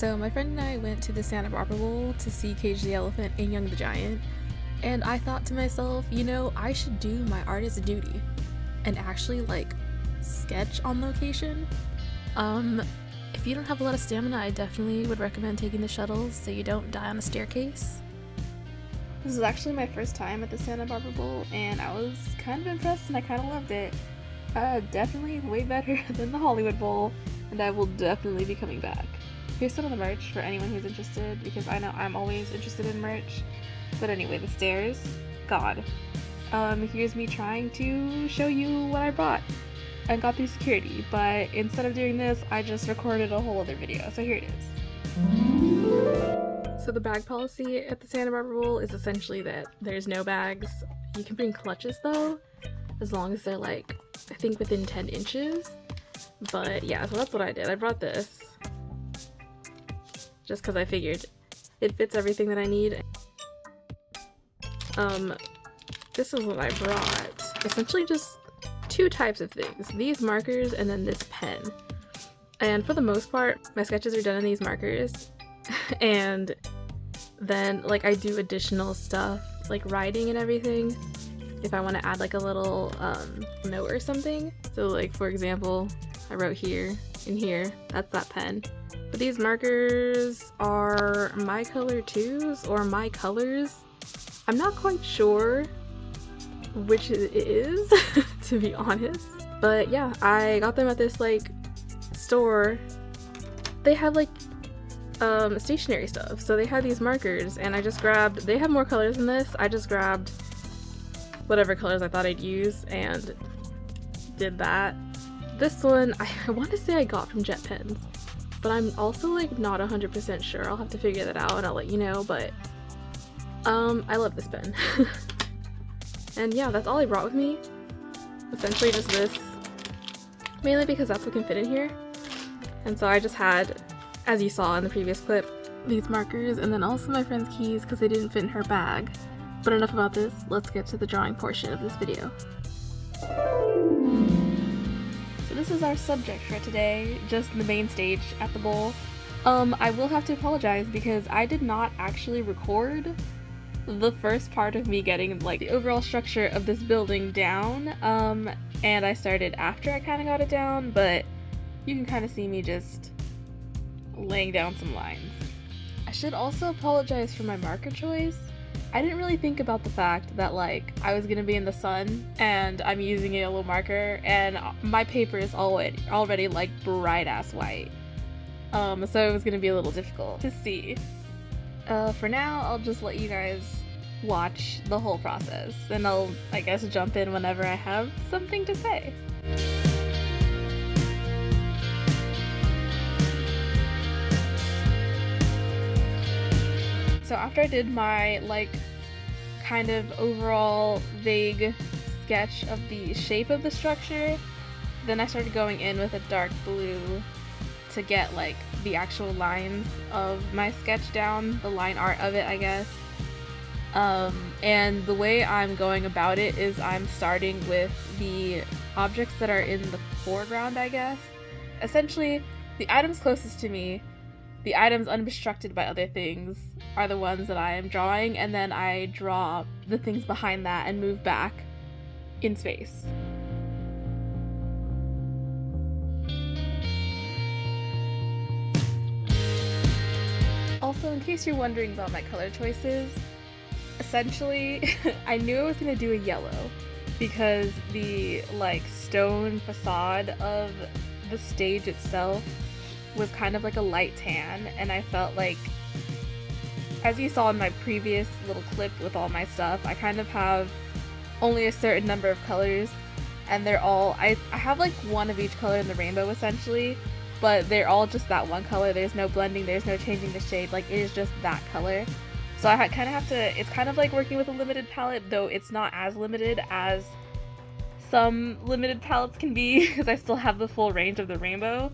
So my friend and I went to the Santa Barbara Bowl to see Cage the Elephant and Young the Giant, and I thought to myself, I should do my artist duty and actually sketch on location. If you don't have a lot of stamina, I definitely would recommend taking the shuttles so you don't die on a staircase. This is actually my first time at the Santa Barbara Bowl, and I was kind of impressed and I kind of loved it. Definitely way better than the Hollywood Bowl, and I will definitely be coming back. Here's some of the merch for anyone who's interested, because I know I'm always interested in merch. But anyway, the stairs, God. Here's me trying to show you what I brought and got through security, but instead of doing this, I just recorded a whole other video, so here it is. So the bag policy at the Santa Barbara Bowl is essentially that there's no bags. You can bring clutches though, as long as they're I think within 10 inches. But yeah, so that's what I did. I brought this just because I figured it fits everything that I need. This is what I brought. Essentially just two types of things. These markers and then this pen. And for the most part, my sketches are done in these markers. And then I do additional stuff like writing and everything if I want to add a little note or something. So for example, I wrote here and here, that's that pen. But these markers are my color twos or my colors. I'm not quite sure which it is to be honest. But yeah, I got them at this store. They have stationery stuff. So they had these markers and I just grabbed, they have more colors than this. I just grabbed whatever colors I thought I'd use and did that. This one, I want to say I got from Jet Pens, but I'm also not 100% sure. I'll have to figure that out and I'll let you know, but I love this pen. And yeah, that's all I brought with me. Essentially just this, mainly because that's what can fit in here. And so I just had, as you saw in the previous clip, these markers and then also my friend's keys because they didn't fit in her bag. But enough about this, let's get to the drawing portion of this video. So this is our subject for today, just the main stage at the bowl. I will have to apologize because I did not actually record the first part of me getting the overall structure of this building down, and I started after I kind of got it down, but you can kind of see me just laying down some lines. I should also apologize for my marker choice. I didn't really think about the fact that I was gonna be in the sun and I'm using a yellow marker and my paper is already bright ass white. So it was gonna be a little difficult to see. For now, I'll just let you guys watch the whole process, and I'll, I guess, jump in whenever I have something to say. So after I did my, kind of overall vague sketch of the shape of the structure, then I started going in with a dark blue to get the actual lines of my sketch down, the line art of it, I guess. And the way I'm going about it is I'm starting with the objects that are in the foreground, I guess. Essentially, the items closest to me, the items unobstructed by other things, are the ones that I am drawing, and then I draw the things behind that and move back in space. Also, in case you're wondering about my color choices, essentially, I knew I was going to do a yellow because the stone facade of the stage itself was kind of a light tan, and I felt as you saw in my previous little clip with all my stuff, I kind of have only a certain number of colors, and they're all, I have one of each color in the rainbow essentially, but they're all just that one color. There's no blending, there's no changing the shade, it is just that color. So I kind of have to, it's kind of like working with a limited palette, though it's not as limited as some limited palettes can be, because I still have the full range of the rainbow.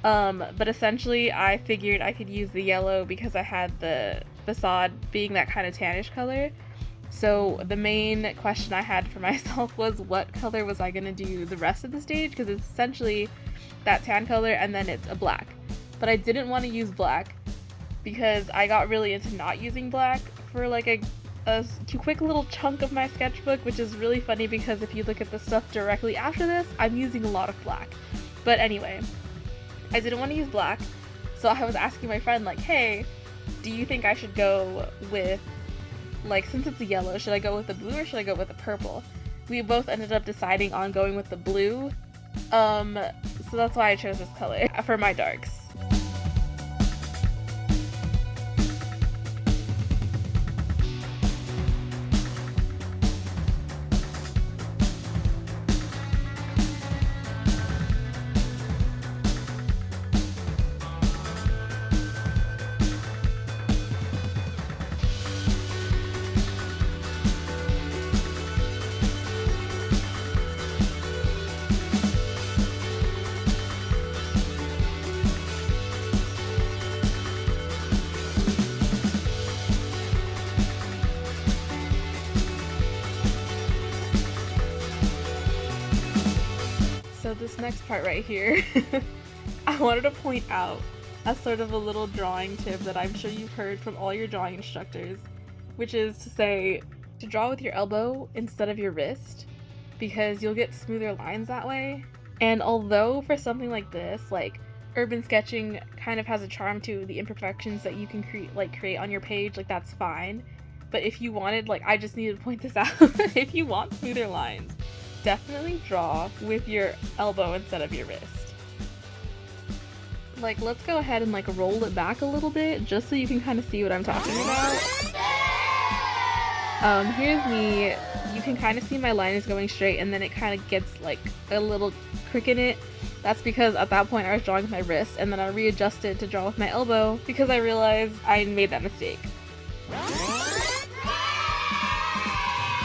But essentially I figured I could use the yellow because I had the facade being that kind of tannish color. So the main question I had for myself was what color was I going to do the rest of the stage, because it's essentially that tan color and then it's a black. but I didn't want to use black because I got really into not using black for like a quick little chunk of my sketchbook, which is really funny because if you look at the stuff directly after this, I'm using a lot of black. But anyway, I didn't want to use black, so I was asking my friend, like, hey, do you think I should go with, like, since it's a yellow, should I go with the blue or should I go with the purple? We both ended up deciding on going with the blue, so that's why I chose this color for my darks. So this next part right here, I wanted to point out as sort of a little drawing tip that I'm sure you've heard from all your drawing instructors, which is to say to draw with your elbow instead of your wrist, because you'll get smoother lines that way. And although for something like this, like urban sketching kind of has a charm to the imperfections that you can create on your page, like that's fine. But if you wanted, like, I just needed to point this out, if you want smoother lines, definitely draw with your elbow instead of your wrist. Like, let's go ahead and like roll it back a little bit just so you can kind of see what I'm talking about. Here's me. You can kind of see my line is going straight and then it kind of gets like a little crick in it. That's because at that point I was drawing with my wrist and then I readjusted to draw with my elbow because I realized I made that mistake.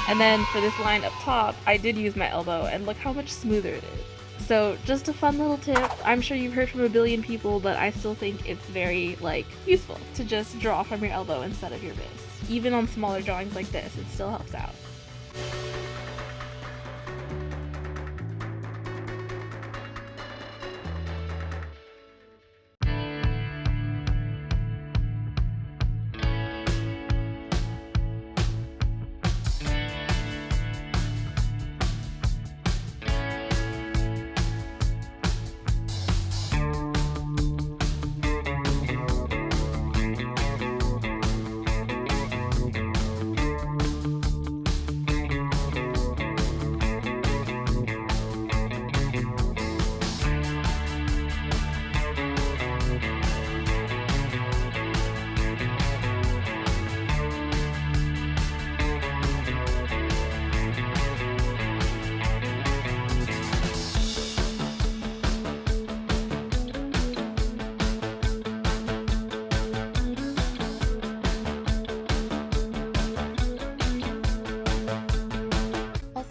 And then for this line up top, I did use my elbow, and look how much smoother it is. So just a fun little tip. I'm sure you've heard from a billion people, but I still think it's very, like, useful to just draw from your elbow instead of your wrist. Even on smaller drawings like this, it still helps out.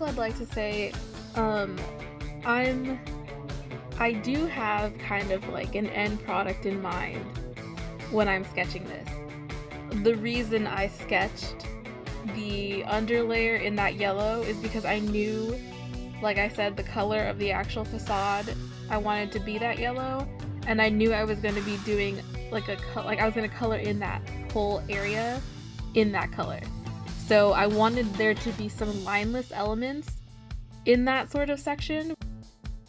I'd like to say, I do have kind of like an end product in mind when I'm sketching this. The reason I sketched the underlayer in that yellow is because I knew, like I said, the color of the actual facade, I wanted to be that yellow, and I knew I was going to be doing like I was going to color in that whole area in that color. So I wanted there to be some lineless elements in that sort of section,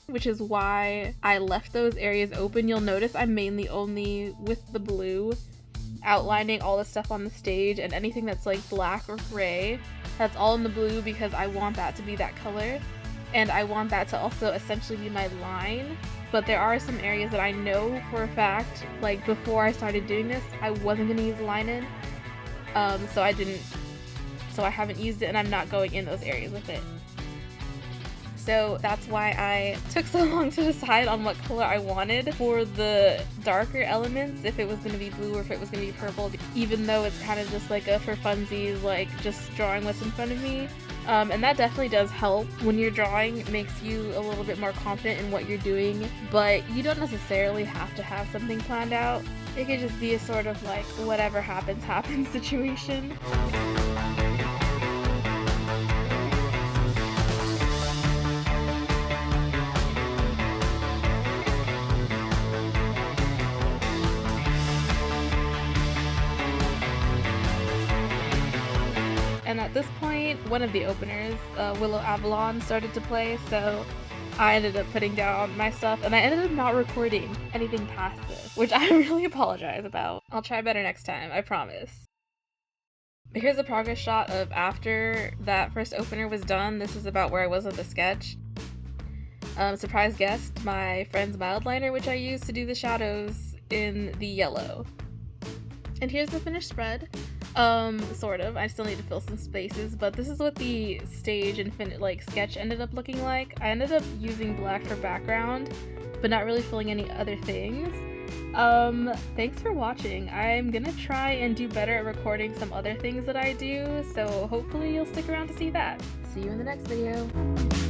which is why I left those areas open. You'll notice I'm mainly only with the blue outlining all the stuff on the stage, and anything that's like black or gray, that's all in the blue because I want that to be that color, and I want that to also essentially be my line. But there are some areas that I know for a fact, like before I started doing this, I wasn't going to use a line in, so I haven't used it and I'm not going in those areas with it. So that's why I took so long to decide on what color I wanted for the darker elements, if it was going to be blue or if it was going to be purple, even though it's kind of just like a for funsies, like just drawing what's in front of me. And that definitely does help when you're drawing. It makes you a little bit more confident in what you're doing, but you don't necessarily have to have something planned out. It could just be a sort of like whatever happens, happens situation. at this point, one of the openers, Willow Avalon, started to play, so I ended up putting down my stuff, and I ended up not recording anything past this, which I really apologize about. I'll try better next time, I promise. Here's a progress shot of after that first opener was done. This is about where I was with the sketch. Surprise guest, my friend's mild liner, which I used to do the shadows in the yellow. And here's the finished spread. Sort of. I still need to fill some spaces, but this is what the stage and sketch ended up looking like. I ended up using black for background, but not really filling any other things. Thanks for watching. I'm gonna try and do better at recording some other things that I do, so hopefully you'll stick around to see that. See you in the next video.